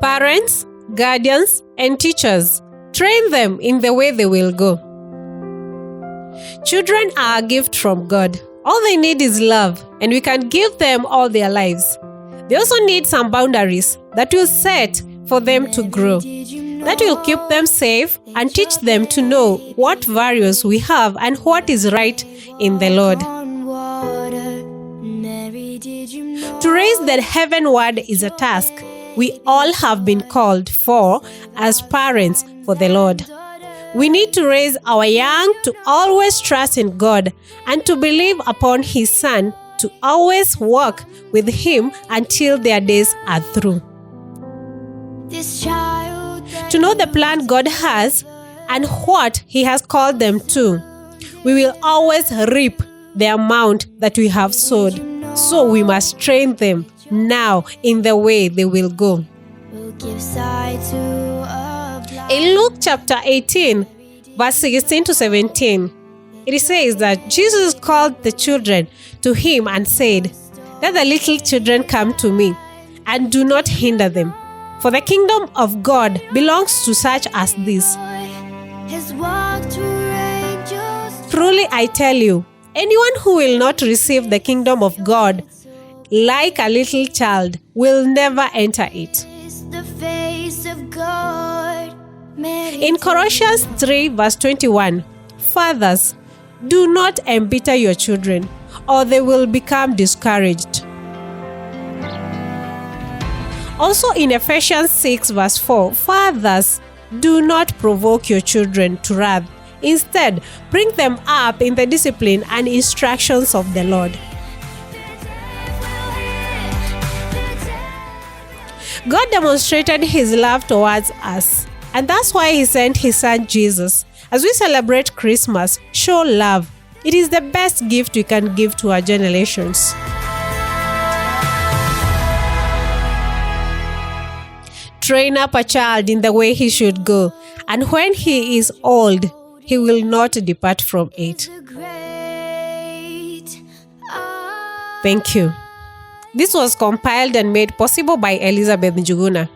Parents, guardians, and teachers, train them in the way they will go. Children are a gift from God. All they need is love, and we can give them all their lives. They also need some boundaries that will set for them to grow, that will keep them safe and teach them to know what values we have and what is right in the Lord. To raise the heavenward is a task we all have been called for as parents for the Lord. We need to raise our young to always trust in God and to believe upon His Son, to always walk with Him until their days are through. To know the plan God has and what He has called them to, we will always reap the amount that we have sowed. So we must train them now in the way they will go. In Luke chapter 18, verse 16 to 17, it says that Jesus called the children to Him and said, "Let the little children come to me, and do not hinder them, for the kingdom of God belongs to such as this. Truly I tell you, anyone who will not receive the kingdom of God like a little child will never enter it." In Colossians 3 verse 21, "Fathers, do not embitter your children, or they will become discouraged." Also in Ephesians 6 verse 4, "Fathers, do not provoke your children to wrath. Instead, bring them up in the discipline and instructions of the Lord." God demonstrated His love towards us, and that's why He sent His Son Jesus. As we celebrate Christmas, show love. It is the best gift we can give to our generations. Train up a child in the way he should go, and when he is old, he will not depart from it. Thank you. This was compiled and made possible by Elizabeth Njuguna.